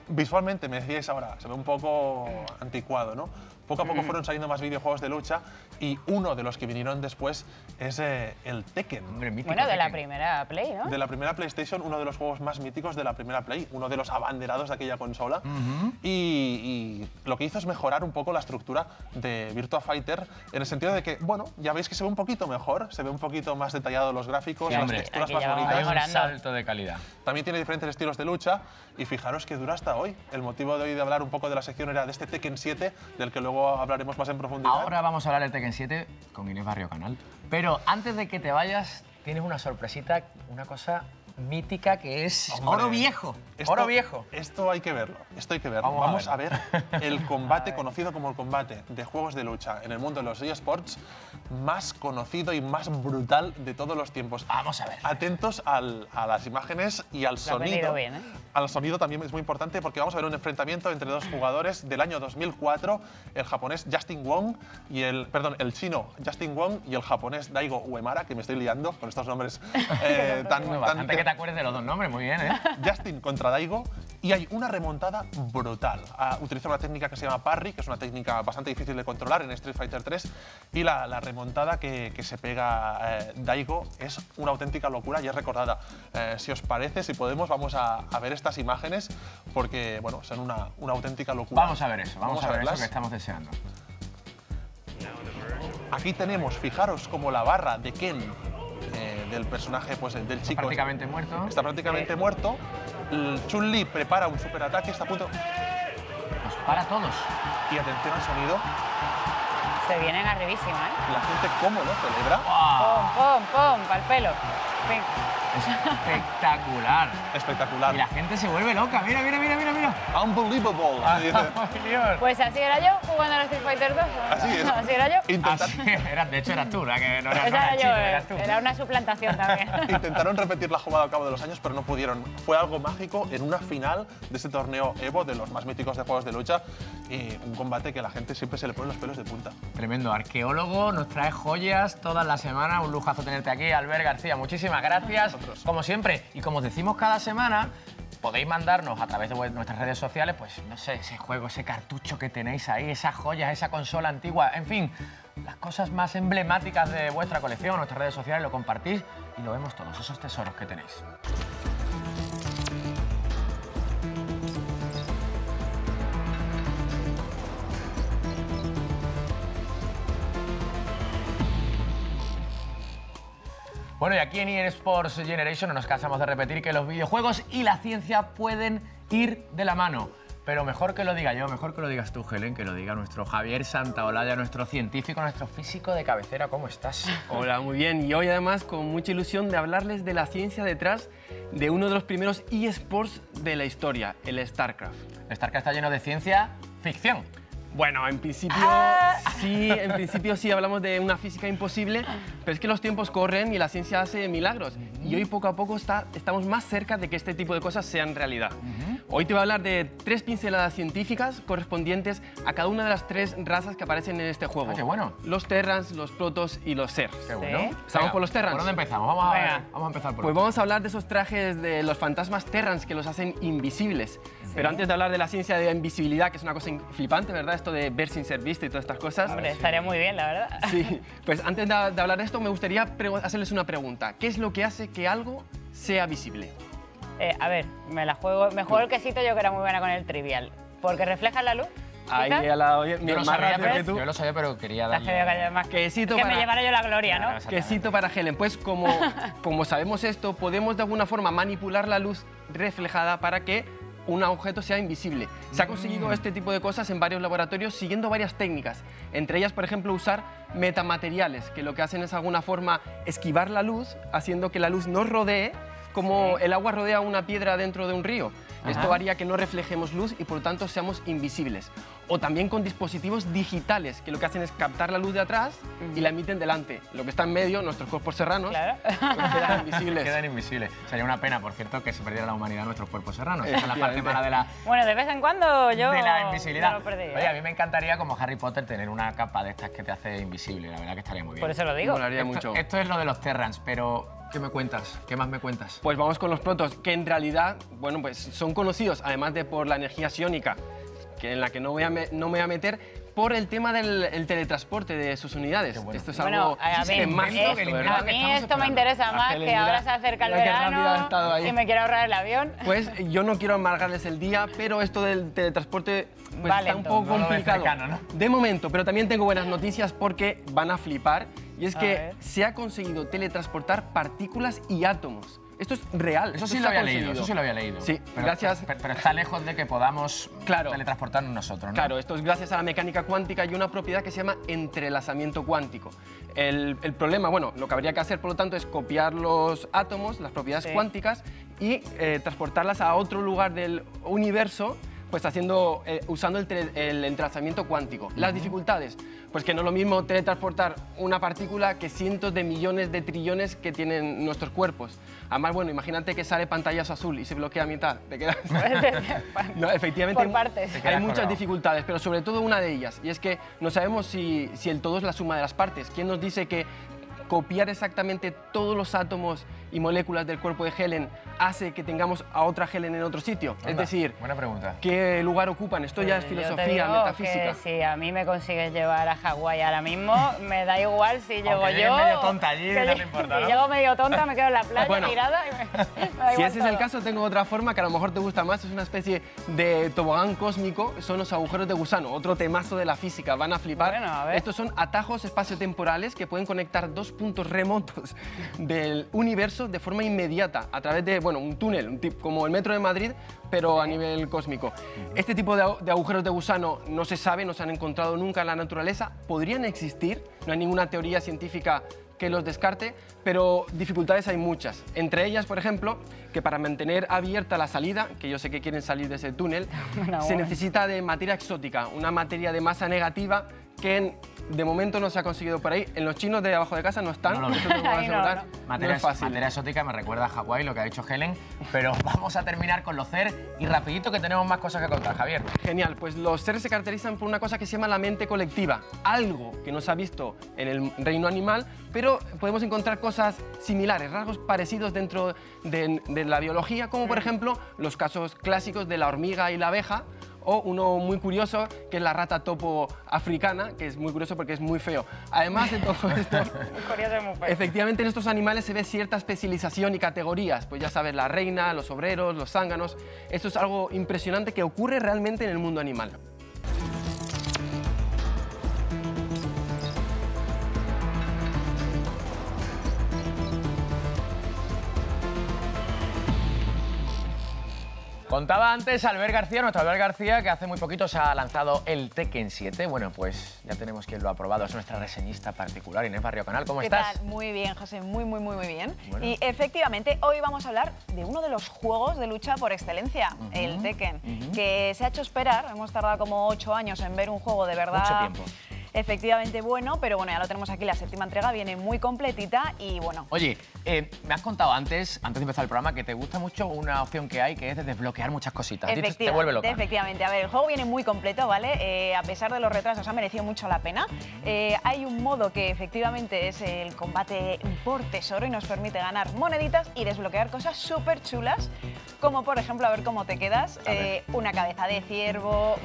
Visualmente, me decíais ahora, se ve un poco anticuado, ¿no? Poco a poco fueron saliendo más videojuegos de lucha y uno de los que vinieron después es el Tekken. Bueno, de la primera Play, ¿no? De la primera PlayStation, uno de los juegos más míticos de la primera Play, uno de los abanderados de aquella consola. Y lo que hizo es mejorar un poco la estructura de Virtua Fighter en el sentido de que, bueno, ya veis que se ve un poquito mejor, se ve un poquito más detallado los gráficos, las texturas más bonitas. Hay un salto de calidad. También tiene diferentes estilos de lucha y fijaros que dura hasta hoy. El motivo de hoy de hablar un poco de la sección era de este Tekken 7, del que luego hablaremos más en profundidad. Ahora vamos a hablar del Tekken 7 con Inés Barrio Canal. Pero antes de que te vayas, tienes una sorpresita, una cosa mítica que es oro viejo. Oro viejo. Esto hay que verlo, Vamos a ver el combate conocido como el combate de juegos de lucha en el mundo de los eSports más conocido y más brutal de todos los tiempos. Vamos a ver. Atentos a las imágenes y al sonido. Bien, ¿eh? Al sonido también es muy importante porque vamos a ver un enfrentamiento entre dos jugadores del año 2004, el japonés Justin Wong y el chino Justin Wong y el japonés Daigo Uemura, que me estoy liando con estos nombres tan que te acuerdes de los dos nombres, muy bien, ¿eh? Justin contra Daigo y hay una remontada brutal. Utiliza una técnica que se llama parry, que es una técnica bastante difícil de controlar en Street Fighter 3 y la remontada que se pega Daigo es una auténtica locura y es recordada. Si os parece, si podemos, vamos a ver estas imágenes porque, bueno, son una auténtica locura. Vamos a ver eso, vamos a ver eso que estamos deseando. Aquí tenemos, fijaros como la barra de Ken del personaje, pues del chico. Prácticamente muerto. Está prácticamente muerto. Chun-Li prepara un superataque, está a punto. Los para todos. Y atención al sonido. Se vienen arribísima, ¿eh? La gente cómo lo celebra. ¡Pum, pa'l pelo! Espectacular. Espectacular. Y la gente se vuelve loca. Mira. Unbelievable. Pues así era yo jugando al Street Fighter 2. Así es. Así era yo. De hecho, eras tú, la que no era Esa era yo, chino, eras tú. era una suplantación también. Intentaron repetir la jugada al cabo de los años, pero no pudieron. Fue algo mágico en una final de ese torneo Evo, de los más míticos de juegos de lucha, y un combate que a la gente siempre se le ponen los pelos de punta. Tremendo. Arqueólogo, nos trae joyas todas las semanas. Un lujazo tenerte aquí, Albert García. Muchísimas gracias. Como siempre, y como os decimos cada semana, podéis mandarnos a través de nuestras redes sociales, pues no sé, ese juego, ese cartucho que tenéis ahí, esas joyas, esa consola antigua, en fin, las cosas más emblemáticas de vuestra colección, nuestras redes sociales, lo compartís y lo vemos todos, esos tesoros que tenéis. Bueno, y aquí en eSports Generation no nos cansamos de repetir que los videojuegos y la ciencia pueden ir de la mano. Pero mejor que lo diga yo, mejor que lo digas tú, Helen, que lo diga nuestro Javier Santaolalla, nuestro científico, nuestro físico de cabecera. ¿Cómo estás? Hola, muy bien. Y hoy además con mucha ilusión de hablarles de la ciencia detrás de uno de los primeros eSports de la historia, el StarCraft. StarCraft está lleno de ciencia ficción. Bueno, en principio sí hablamos de una física imposible, pero es que los tiempos corren y la ciencia hace milagros. y hoy poco a poco estamos más cerca de que este tipo de cosas sean realidad. Hoy te voy a hablar de 3 pinceladas científicas correspondientes a cada una de las 3 razas que aparecen en este juego. ¡Qué bueno! Los Terrans, los Protoss y los Zergs. ¡Qué bueno! ¿Sí? ¿Estamos Venga, por los Terrans? ¿Por dónde empezamos? Vamos a empezar por Pues vamos a hablar de esos trajes de los fantasmas Terrans que los hacen invisibles. Pero antes de hablar de la ciencia de invisibilidad, que es una cosa flipante, ¿verdad? Esto de ver sin ser visto y todas estas cosas. Hombre, estaría muy bien, la verdad. Sí, pues antes de hablar de esto me gustaría hacerles una pregunta. ¿Qué es lo que hace que algo sea visible? A ver, me juego el quesito, yo que era muy buena con el trivial. ¿Porque refleja la luz? Ahí ¿Quizás? a la Yo lo más sabía, rápido que tú. yo lo sabía, pero quería Te has querido darle... callar más. Quesito Que para- me llevara yo la gloria, ¿no? Quesito para Helen. Pues como sabemos esto, podemos de alguna forma manipular la luz reflejada para que un objeto sea invisible. Se ha conseguido este tipo de cosas en varios laboratorios siguiendo varias técnicas. Entre ellas, por ejemplo, usar metamateriales, que lo que hacen es de alguna forma esquivar la luz, haciendo que la luz nos rodee, como el agua rodea una piedra dentro de un río. Esto haría que no reflejemos luz y por lo tanto seamos invisibles. O también con dispositivos digitales, que lo que hacen es captar la luz de atrás y la emiten delante. Lo que está en medio, nuestros cuerpos serranos, Claro. pues quedan invisibles. Quedan invisibles. Sería una pena, por cierto, que se perdiera la humanidad nuestros cuerpos serranos. Esa es la parte mala de la, Bueno, de vez en cuando yo de la invisibilidad. no lo perdí, Oye, a mí me encantaría, como Harry Potter, tener una capa de estas que te hace invisible. La verdad que estaría muy bien. Por eso lo digo. Molaría Esto, mucho. esto es lo de los Terrans, pero ¿qué me cuentas? ¿Qué más me cuentas? Pues vamos con los protos, que en realidad, bueno, pues son conocidos, además de por la energía psiónica, que en la que no me voy a meter, por el tema del teletransporte de sus unidades. Qué bueno. Esto es Bueno, algo a ver, mágico, que ¿verdad? a mí esto me interesa más, Helen, que ahora mira, se acerca el mira qué rápido ha estado verano ahí. y me quiero ahorrar el avión. Pues yo no quiero amargarles el día, pero esto del teletransporte pues Va está un lento. poco No lo ves complicado. cercano, ¿no? De momento, pero también tengo buenas noticias porque van a flipar. Y es A que ver. se ha conseguido teletransportar partículas y átomos. Esto es real. Eso esto sí se lo ha había leído, conseguido. eso sí lo había leído. Sí, pero, gracias. Pero está lejos de que podamos Claro. teletransportarnos nosotros, ¿no? Claro, esto es gracias a la mecánica cuántica y una propiedad que se llama entrelazamiento cuántico. El problema, bueno, lo que habría que hacer, por lo tanto, es copiar los átomos, las propiedades Sí. cuánticas, y transportarlas a otro lugar del universo, pues usando el entrelazamiento cuántico. Las dificultades, pues que no es lo mismo teletransportar una partícula que cientos de millones de trillones que tienen nuestros cuerpos. Además, bueno, imagínate que sale pantallazo azul y se bloquea a mitad. Te quedas... No, efectivamente, Por partes. Te hay quedas muchas colgado. dificultades, pero sobre todo una de ellas, y es que no sabemos si el todo es la suma de las partes. ¿Quién nos dice que copiar exactamente todos los átomos y moléculas del cuerpo de Helen hace que tengamos a otra Helen en otro sitio? Es Anda, decir, buena pregunta. ¿qué lugar ocupan? Esto ya es Yo te filosofía, digo metafísica. que si a mí me consigues llevar a Hawái ahora mismo, me da igual si llego Aunque llegues yo. medio tonta allí, que no te importa, Si ¿no? llego medio tonta, me quedo en la playa Bueno, tirada y me da Si igual ese es el todo. caso, tengo otra forma que a lo mejor te gusta más, es una especie de tobogán cósmico, son los agujeros de gusano, otro temazo de la física, van a flipar. Bueno, a ver. Estos son atajos espaciotemporales que pueden conectar 2 puntos remotos del universo de forma inmediata, a través de, bueno, un túnel, como el metro de Madrid, pero a nivel cósmico. Este tipo de agujeros de gusano no se sabe, no se han encontrado nunca en la naturaleza, podrían existir, no hay ninguna teoría científica que los descarte, pero dificultades hay muchas. Entre ellas, por ejemplo, que para mantener abierta la salida, que yo sé que quieren salir de ese túnel, se necesita de materia exótica, una materia de masa negativa que de momento no se ha conseguido por ahí. En los chinos de abajo de casa no están, No lo eso te lo puedo Ahí no, asegurar. Materia, No es fácil. materia exótica me recuerda a Hawái, lo que ha dicho Helen, pero vamos a terminar con los CER y rapidito que tenemos más cosas que contar, Javier. Genial, pues los seres se caracterizan por una cosa que se llama la mente colectiva, algo que no se ha visto en el reino animal, pero podemos encontrar cosas similares, rasgos parecidos dentro de la biología, como por ejemplo los casos clásicos de la hormiga y la abeja, o uno muy curioso, que es la rata topo africana, que es muy curioso porque es muy feo. Además de todo esto, Curioso y muy feo. efectivamente en estos animales se ve cierta especialización y categorías, pues ya sabes, la reina, los obreros, los zánganos. Esto es algo impresionante que ocurre realmente en el mundo animal. Contaba antes Albert García, nuestro Albert García, que hace muy poquito se ha lanzado el Tekken 7. Bueno, pues ya tenemos quien lo ha probado, es nuestra reseñista particular, Inés Barrio Canal. ¿Cómo ¿Qué estás? tal? Muy bien, José, muy bien. Bueno. Y efectivamente, hoy vamos a hablar de uno de los juegos de lucha por excelencia, el Tekken, que se ha hecho esperar. Hemos tardado como 8 años en ver un juego de verdad... Mucho tiempo. efectivamente bueno, pero bueno, ya lo tenemos aquí, la 7ª entrega viene muy completita y bueno. Oye, me has contado antes de empezar el programa, que te gusta mucho una opción que hay, que es de desbloquear muchas cositas. Te vuelve loca. Efectivamente, a ver, el juego viene muy completo, ¿vale? A pesar de los retrasos ha merecido mucho la pena. Hay un modo que efectivamente es el combate por tesoro y nos permite ganar moneditas y desbloquear cosas súper chulas, como por ejemplo, a ver cómo te quedas, una cabeza de ciervo,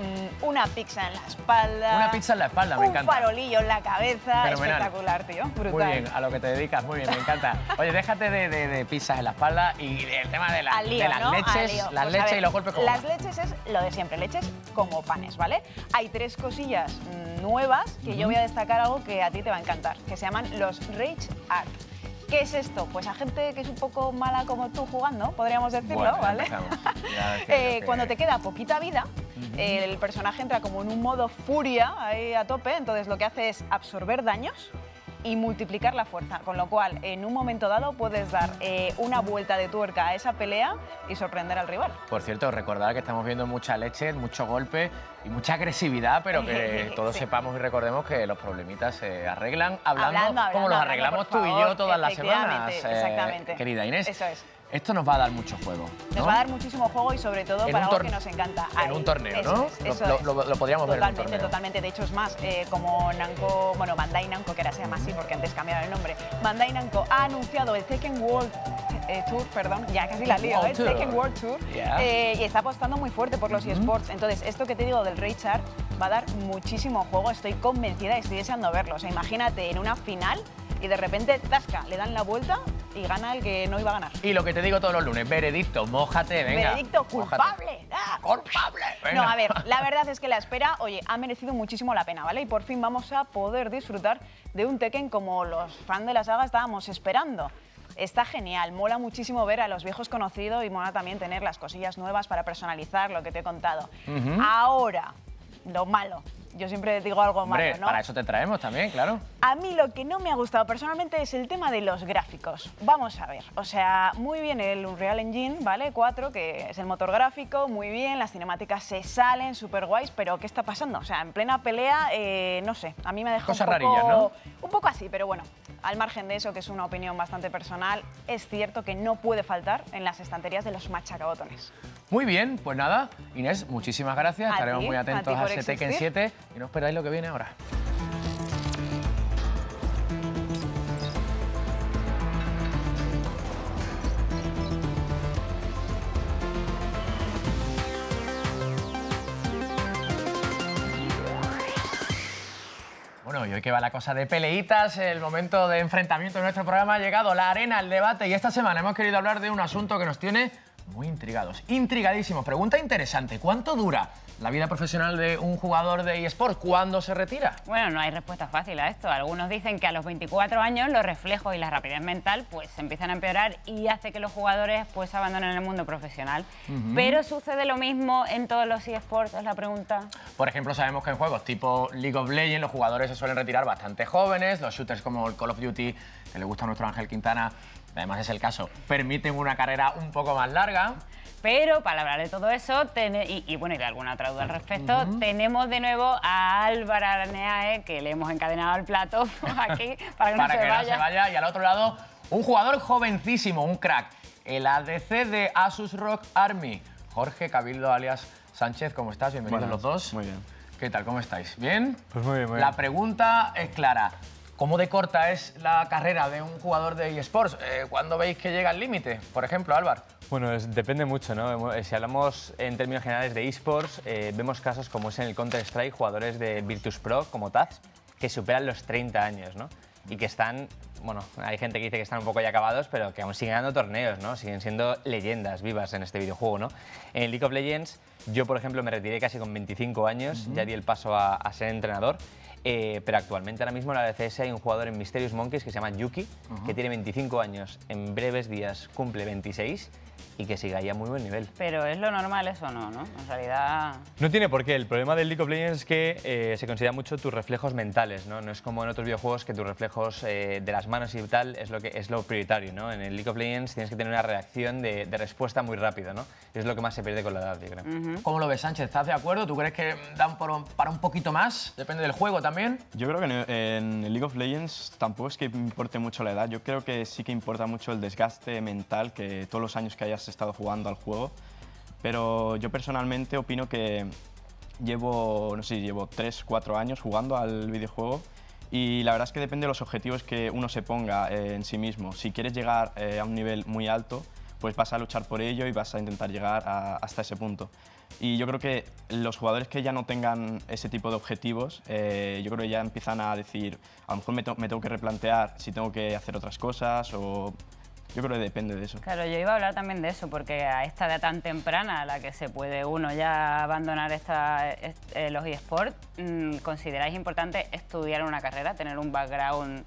una pizza en la espalda. Una pizza en la espalda, me encanta. Un farolillo en la cabeza. Fenomenal. Espectacular, tío, brutal. Muy bien, a lo que te dedicas, muy bien, me encanta. Oye, déjate de pizzas en la espalda y el tema de, las leches, Pues y los golpes como las leches es lo de siempre, leches como panes, ¿vale? Hay 3 cosillas nuevas que yo voy a destacar, algo que a ti te va a encantar, que se llaman los Rage Art. ¿Qué es esto? Pues a gente que es un poco mala como tú jugando, podríamos decirlo, bueno, ¿vale? Cuando te queda poquita vida, el personaje entra como en un modo furia ahí a tope, entonces lo que hace es absorber daños y multiplicar la fuerza, con lo cual en un momento dado puedes dar una vuelta de tuerca a esa pelea y sorprender al rival. Por cierto, recordad que estamos viendo mucha leche, mucho golpe y mucha agresividad, pero que todos sepamos y recordemos que los problemitas se arreglan hablando como los arreglamos tú y yo todas las semanas. Exactamente. Querida Inés. Eso es. Esto nos va a dar mucho juego, ¿no? Nos va a dar muchísimo juego y sobre todo para algo que nos encanta. En un torneo, ¿no? Lo podríamos ver en un torneo. Totalmente. De hecho, es más, como Namco, bueno, Bandai Namco, que ahora se llama así porque antes cambiaron el nombre, Bandai Namco ha anunciado el Tekken World Tour, perdón, ya casi la lío, Tekken World Tour, y está apostando muy fuerte por los eSports. Entonces, esto que te digo del Rage Art va a dar muchísimo juego, estoy convencida y estoy deseando verlo. O sea, imagínate en una final y de repente, tasca, le dan la vuelta y gana el que no iba a ganar. Y lo que te digo todos los lunes, veredicto, mójate, venga. Veredicto, culpable. ¡Culpable! No, a ver, la verdad es que la espera, oye, ha merecido muchísimo la pena, ¿vale? Y por fin vamos a poder disfrutar de un Tekken como los fans de la saga estábamos esperando. Está genial, mola muchísimo ver a los viejos conocidos y mola también tener las cosillas nuevas para personalizar lo que te he contado. Ahora, lo malo. Yo siempre digo algo malo, ¿no? Para eso te traemos también, claro. A mí lo que no me ha gustado personalmente es el tema de los gráficos. Vamos a ver, o sea, muy bien el Unreal Engine, ¿vale? 4, que es el motor gráfico, muy bien, las cinemáticas se salen, súper guays, pero ¿qué está pasando? O sea, en plena pelea, no sé, a mí me deja cosas un poco, rarillas, ¿no? Un poco así, pero bueno, al margen de eso, que es una opinión bastante personal, es cierto que no puede faltar en las estanterías de los machacabotones. Muy bien, pues nada, Inés, muchísimas gracias. Estaremos muy atentos a ese Tekken 7 y no esperáis lo que viene ahora. Bueno, y hoy que va la cosa de peleitas, el momento de enfrentamiento de nuestro programa ha llegado, la arena, el debate, y esta semana hemos querido hablar de un asunto que nos tiene muy intrigados, intrigadísimos. Pregunta interesante, ¿cuánto dura la vida profesional de un jugador de eSports? ¿Cuándo se retira? Bueno, no hay respuesta fácil a esto. Algunos dicen que a los 24 años los reflejos y la rapidez mental pues empiezan a empeorar y hace que los jugadores pues abandonen el mundo profesional. Pero ¿sucede lo mismo en todos los eSports? Es la pregunta. Por ejemplo, sabemos que en juegos tipo League of Legends los jugadores se suelen retirar bastante jóvenes, los shooters como el Call of Duty, que le gusta a nuestro Ángel Quintana, además es el caso, permiten una carrera un poco más larga. Pero para hablar de todo eso, y de alguna otra duda al respecto, tenemos de nuevo a Álvaro Araneae, que le hemos encadenado al plato aquí para que no se vaya. Y al otro lado, un jugador jovencísimo, un crack, el ADC de Asus Rock Army, Jorge Cabildo alias Sánchez. ¿Cómo estás? Bienvenidos los dos. Muy bien. ¿Qué tal? ¿Cómo estáis? ¿Bien? Pues muy bien, muy bien. La pregunta es clara. ¿Cómo de corta es la carrera de un jugador de eSports? ¿Cuándo veis que llega al límite? Por ejemplo, Álvaro. Bueno, depende mucho, ¿no? Si hablamos en términos generales de eSports, vemos casos como es en el Counter-Strike, jugadores de Virtus Pro, como Taz, que superan los 30 años, ¿no? Y que están, bueno, hay gente que dice que están un poco ya acabados, pero que aún siguen dando torneos, ¿no? Siguen siendo leyendas vivas en este videojuego, ¿no? En League of Legends, yo, por ejemplo, me retiré casi con 25 años, ya di el paso a ser entrenador. Pero actualmente ahora mismo en la DCS hay un jugador en Mysterious Monkeys que se llama Yuki, que tiene 25 años, en breves días cumple 26 y que sigue ahí a muy buen nivel. Pero es lo normal eso, ¿no? En realidad... No tiene por qué. El problema del League of Legends es que se considera mucho tus reflejos mentales, ¿no? No es como en otros videojuegos que tus reflejos de las manos y tal es lo prioritario, ¿no? En el League of Legends tienes que tener una reacción de respuesta muy rápido, ¿no? Es lo que más se pierde con la edad, yo creo. ¿Cómo lo ves, Sánchez? ¿Estás de acuerdo? ¿Tú crees que dan para un poquito más? Depende del juego también. también? Yo creo que en League of Legends tampoco es que importe mucho la edad. Yo creo que sí que importa mucho el desgaste mental, que todos los años que hayas estado jugando al juego. Pero yo personalmente opino que llevo 3, 4 años jugando al videojuego y la verdad es que depende de los objetivos que uno se ponga en sí mismo. Si quieres llegar a un nivel muy alto, pues vas a luchar por ello y vas a intentar llegar hasta ese punto. Y yo creo que los jugadores que ya no tengan ese tipo de objetivos, yo creo que ya empiezan a decir, a lo mejor me tengo que replantear si tengo que hacer otras cosas o... Yo creo que depende de eso. Claro, yo iba a hablar también de eso, porque a esta edad tan temprana a la que se puede uno ya abandonar los eSports, ¿consideráis importante estudiar una carrera, tener un background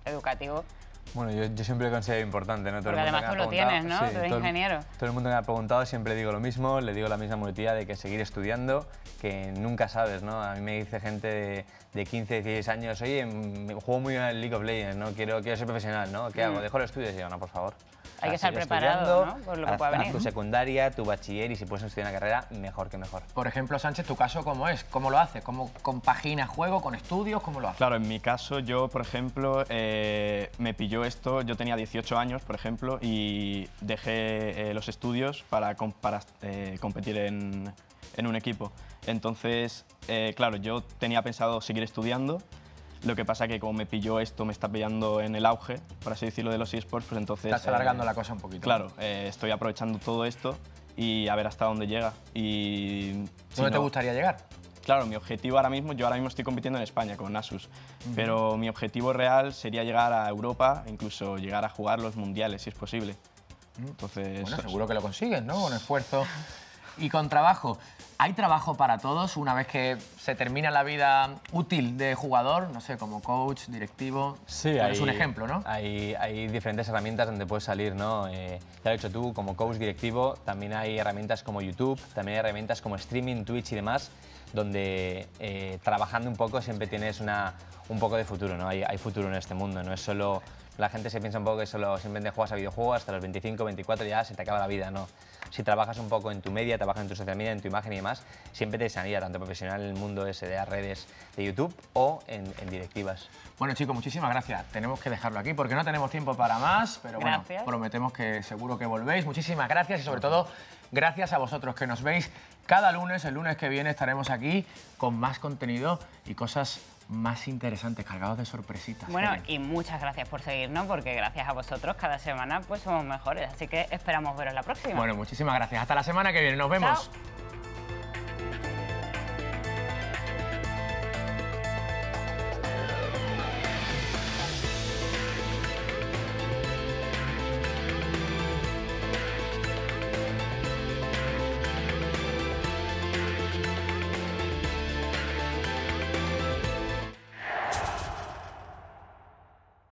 educativo? Bueno, yo siempre lo considero importante, ¿no? Porque además tú lo tienes, ¿no? Sí, tú eres ingeniero. Todo el mundo me ha preguntado, siempre digo lo mismo, le digo la misma muletilla de que seguir estudiando, que nunca sabes, ¿no? A mí me dice gente de 15, 16 años, oye, juego muy bien en League of Legends, ¿no? Quiero ser profesional, ¿no? ¿Qué hago? ¿Dejo los estudios? Y digo, no, por favor. Hay que estar preparado, ¿no? Por lo que pueda venir. Haz tu secundaria, tu bachiller y si puedes estudiar una carrera, mejor que mejor. Por ejemplo, Sánchez, ¿tu caso cómo es? ¿Cómo lo haces? ¿Cómo compaginas juego con estudios? ¿Cómo lo haces? Claro, en mi caso, yo, por ejemplo, me pilló esto, yo tenía 18 años, por ejemplo, y dejé los estudios para competir en un equipo. Entonces, claro, yo tenía pensado seguir estudiando. Lo que pasa que como me pilló esto, me está pillando en el auge, por así decirlo, de los eSports, pues entonces... Estás alargando la cosa un poquito. Claro, estoy aprovechando todo esto y a ver hasta dónde llega. Y ¿Dónde te gustaría llegar? Claro, mi objetivo ahora mismo, yo ahora mismo estoy compitiendo en España con Asus, pero mi objetivo real sería llegar a Europa, incluso llegar a jugar los mundiales, si es posible. Entonces... Bueno, seguro que lo consigues, ¿no? Con esfuerzo y con trabajo. ¿Hay trabajo para todos una vez que se termina la vida útil de jugador? No sé, como coach, directivo. Sí, es un ejemplo, ¿no? Hay diferentes herramientas donde puedes salir, ¿no? Ya lo has dicho tú, como coach directivo, también hay herramientas como YouTube, también hay herramientas como streaming, Twitch y demás, donde trabajando un poco siempre tienes un poco de futuro, ¿no? Hay futuro en este mundo, no es solo... La gente se piensa un poco que solo simplemente juegas a videojuegos hasta los 25, 24 ya se te acaba la vida, ¿no? Si trabajas un poco en tu media, trabajas en tu social media, en tu imagen y demás, siempre te salía tanto profesional en el mundo ese de las redes de YouTube o en directivas. Bueno, chicos, muchísimas gracias. Tenemos que dejarlo aquí porque no tenemos tiempo para más, pero bueno, prometemos que seguro que volvéis. Muchísimas gracias y sobre todo gracias a vosotros que nos veis cada lunes. El lunes que viene estaremos aquí con más contenido y cosas más interesantes, cargados de sorpresitas. Bueno, y muchas gracias por seguirnos, porque gracias a vosotros cada semana pues somos mejores, así que esperamos veros la próxima. Bueno, muchísimas gracias. Hasta la semana que viene. Nos vemos. Chao.